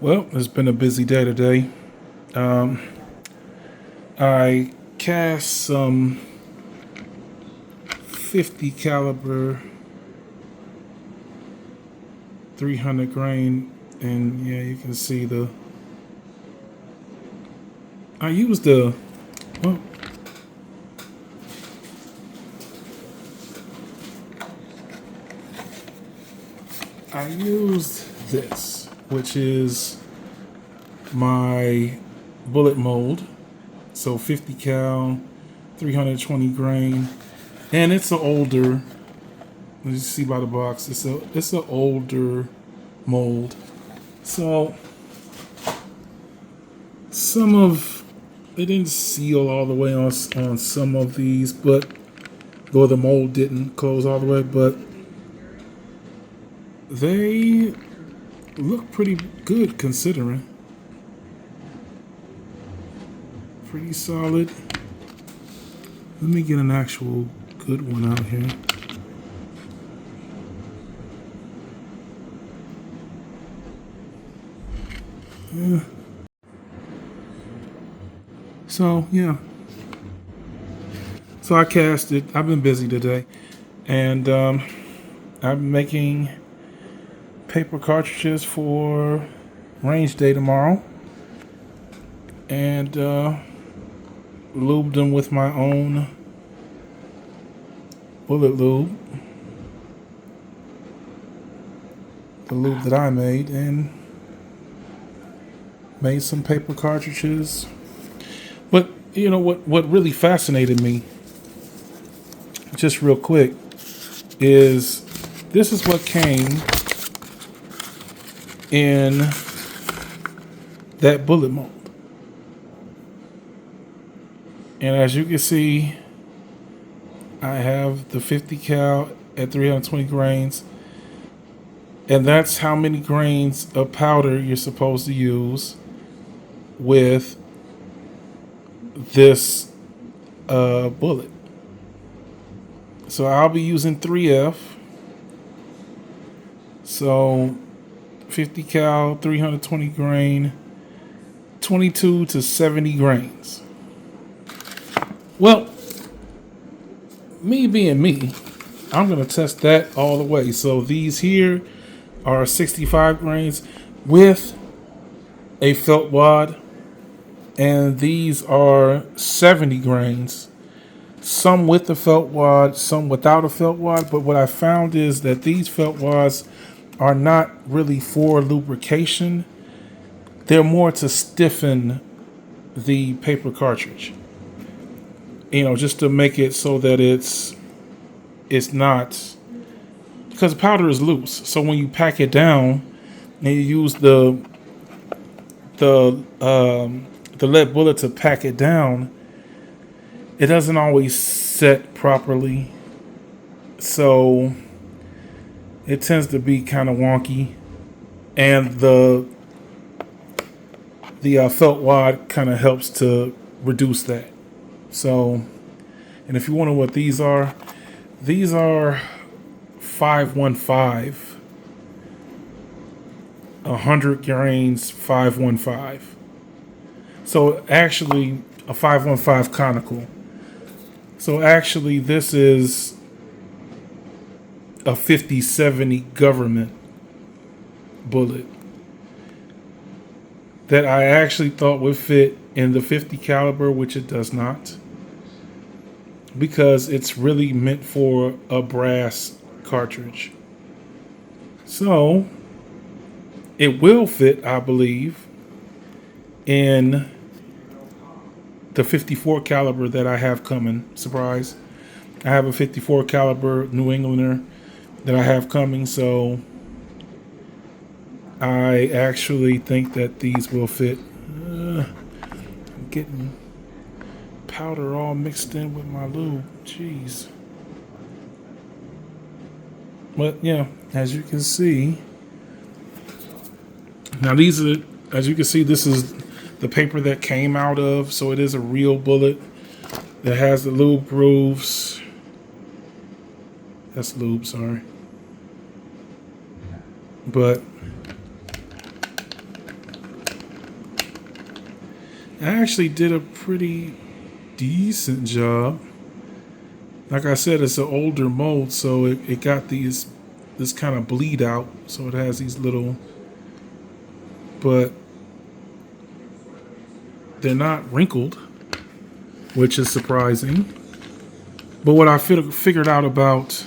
Well, it's been a busy day today. Um, I cast some 50 caliber 300 grain, and yeah, you can see the. I used the. Well, I used this, which is my bullet mold. So 50 cal, 320 grain, and it's an older. As you see by the box, it's an older mold. So some of they didn't seal all the way on some of these, but though the mold didn't close all the way, but they look pretty good considering. Pretty solid. Let me get an actual good one out here. Yeah. So yeah. So I cast it. I've been busy today, and I'm making paper cartridges for range day tomorrow, and lubed them with my own bullet lube, the lube that I made, and made some paper cartridges. But you know what really fascinated me, just real quick, is this is what came in that bullet mold. And as you can see, I have the 50 cal at 320 grains. And that's how many grains of powder you're supposed to use with this bullet. So I'll be using 3F. So 50 cal, 320 grain, 22 to 70 grains. Well, me being me, I'm going to test that all the way. So these here are 65 grains with a felt wad, and these are 70 grains, some with a felt wad, some without a felt wad. But what I found is that these felt wads are not really for lubrication. They're more to stiffen the paper cartridge, just to make it so that it's not, because powder is loose. So when you pack it down and you use the lead bullet to pack it down, it doesn't always set properly. So it tends to be kind of wonky, and the felt wad kind of helps to reduce that. So, and if you wonder what these are 515, 100 grains 515. So actually a 515 conical. So actually this is a 50/70 government bullet that I actually thought would fit in the 50 caliber, which it does not, because it's really meant for a brass cartridge. So it will fit, I believe, in the 54 caliber that I have coming. Surprise. I have a 54 caliber New Englander that I have coming, so I actually think that these will fit. I'm getting powder all mixed in with my lube. Jeez. But yeah, as you can see, now these are, as you can see, this is the paper that came out of. So it is a real bullet that has the lube grooves. That's lube, sorry. But I actually did a pretty decent job. Like I said, it's an older mold, so it got this kind of bleed out. So it has these little, but they're not wrinkled, which is surprising. But what I figured out about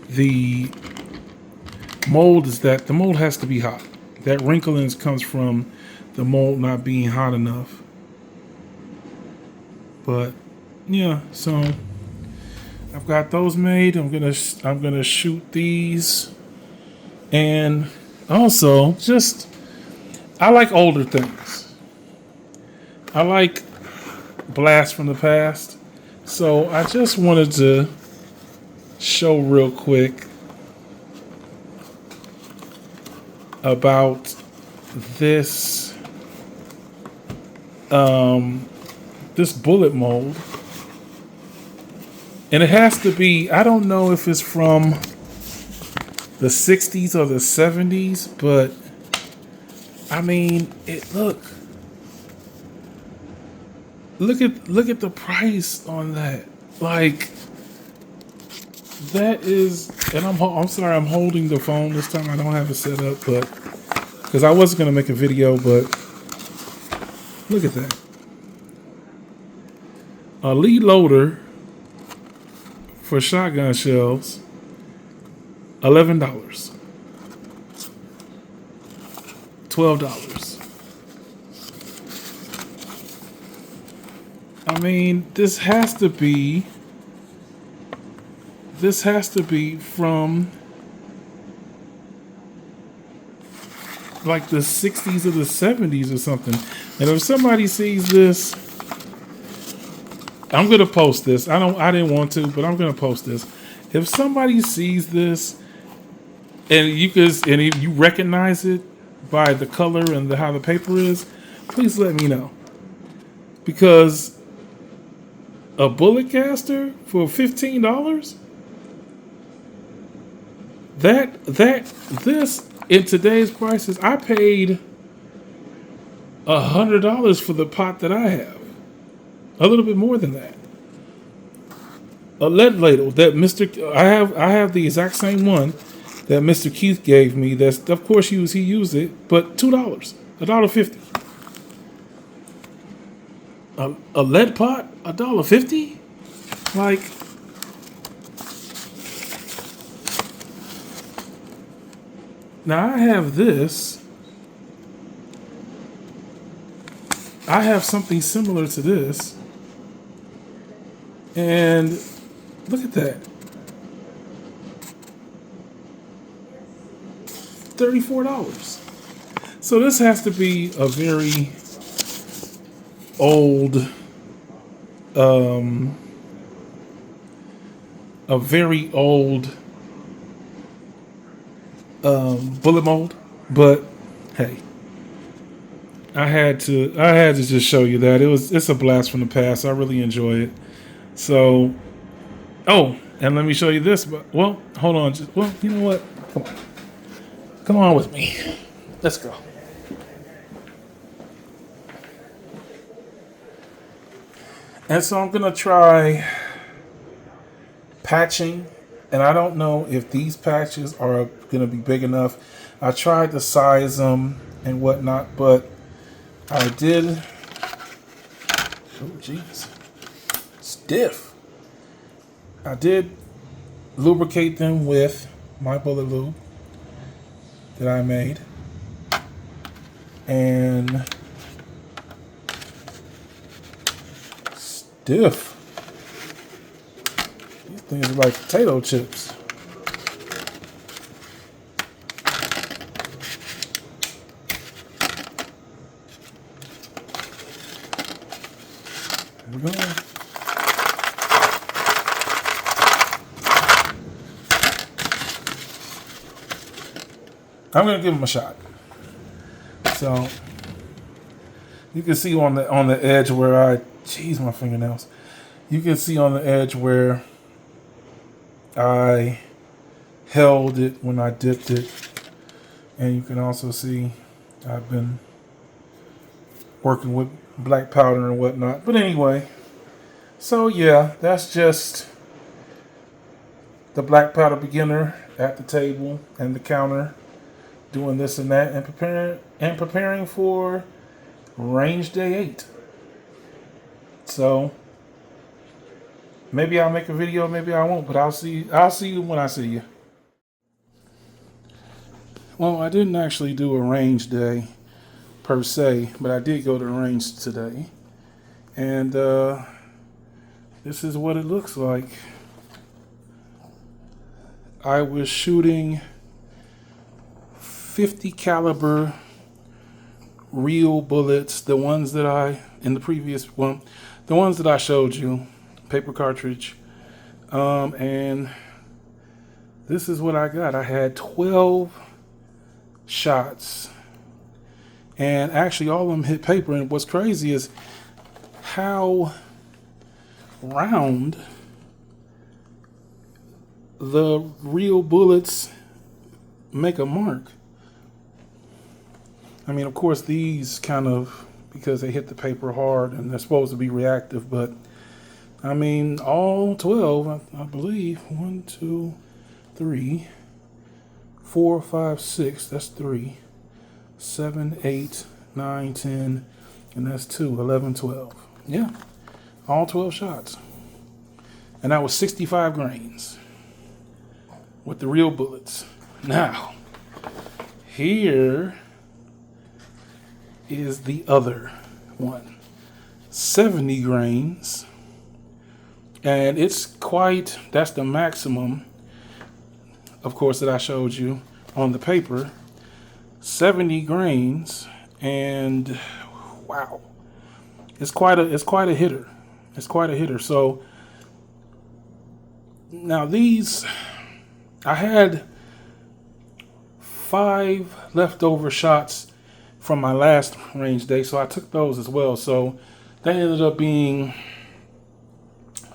the mold is that the mold has to be hot. That wrinkling comes from the mold not being hot enough. But yeah, so I've got those made. I'm gonna shoot these, and also just I like older things. I like blast from the past. So I just wanted to show real quick about this this bullet mold. And it has to be, I don't know if it's from the 60s or the 70s, but I mean, look at the price on that. Like, that is, and I'm sorry, I'm holding the phone this time. I don't have it set up, but because I wasn't gonna make a video, but look at that. A lead loader for shotgun shells, $11, $12. I mean, this has to be from like the 60s or the 70s or something. And if somebody sees this, I'm gonna post this. I didn't want to, but I'm gonna post this. If somebody sees this and if you recognize it by the color and how the paper is, please let me know. Because a bullet caster for $15? This in today's prices, I paid $100 for the pot that I have. A little bit more than that. A lead ladle that I have the exact same one that Mr. Keith gave me. That's, of course, he used it, but $2, $1.50. A lead pot, $1.50. Like, now I have this. I have something similar to this. And look at that. $34. So this has to be a very old, bullet mold. But hey, I had to just show you that it's a blast from the past. I really enjoy it. So, oh, and let me show you this. But well, hold on. You know what? Come on with me. Let's go. And so I'm gonna try patching, and I don't know if these patches are gonna be big enough. I tried to size them and whatnot, but I did. Oh, jeez. Stiff. I did lubricate them with my bullet lube that I made, and stiff. These things are like potato chips. There we go. I'm gonna give them a shot. So you can see on the edge where jeez, my fingernails. You can see on the edge where I held it when I dipped it, and you can also see I've been working with black powder and whatnot. But anyway, so yeah, that's just the black powder beginner at the table and the counter, doing this and that, and preparing for range day 8. So maybe I'll make a video, maybe I won't, but I'll see you when I see you. Well, I didn't actually do a range day per se, but I did go to the range today, and this is what it looks like. I was shooting 50 caliber R.E.A.L bullets, the ones that the ones that I showed you, paper cartridge, and this is what I got. I had 12 shots, and actually all of them hit paper. And what's crazy is how round the R.E.A.L bullets make a mark. I mean, of course, these kind of, because they hit the paper hard and they're supposed to be reactive, but I mean, all 12, I believe, 1, 2, 3, 4, 5, 6, that's 3, 7, 8, 9, 10, and that's 2, 11, 12. Yeah, all 12 shots. And that was 65 grains with the R.E.A.L bullets. Now, here is the other one. 70 grains. And it's quite, that's the maximum, of course, that I showed you on the paper. 70 grains, and wow. It's quite a hitter. It's quite a hitter. So now these, I had 5 leftover shots from my last range day, so I took those as well. So that ended up being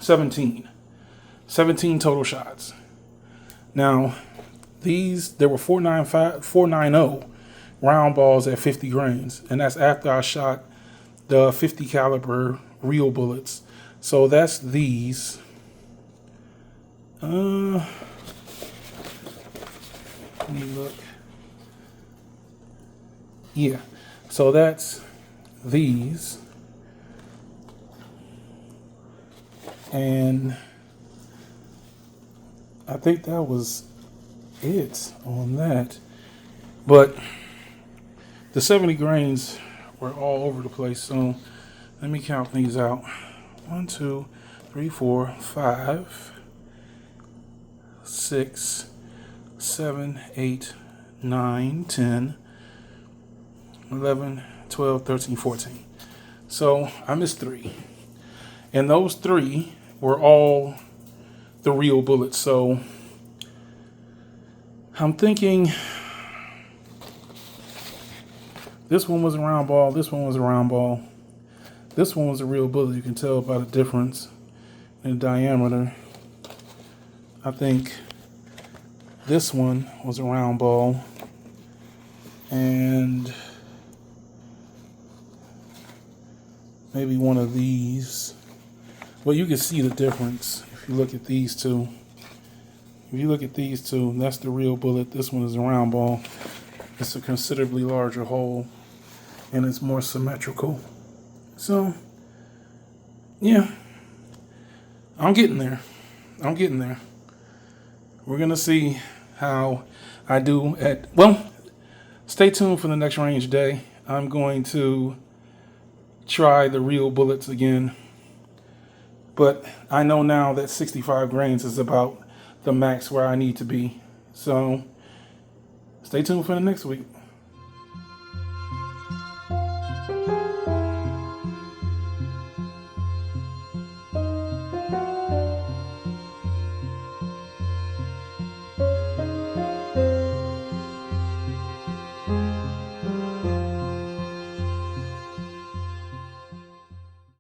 17 total shots. Now these, there were 490 round balls at 50 grains, and that's after I shot the 50 caliber R.E.A.L bullets. So that's these. Let me look. Yeah, so that's these, and I think that was it on that. But the 70 grains were all over the place, so let me count these out. 1, 2, 3, 4, 5, 6, 7, 8, 9, 10, 11, 12, 13, 14. So I missed 3. And those 3 were all the R.E.A.L bullets. So I'm thinking this one was a round ball, this one was a round ball, this one was a R.E.A.L bullet. You can tell by the difference in diameter. I think this one was a round ball, and maybe one of these. Well, you can see the difference if you look at these two. If you look at these two, that's the R.E.A.L bullet. This one is a round ball. It's a considerably larger hole, and it's more symmetrical. So, yeah, I'm getting there. I'm getting there. We're going to see how I do at, well, stay tuned for the next range day. I'm going to try the R.E.A.L bullets again. But I know now that 65 grains is about the max where I need to be. So stay tuned for the next week.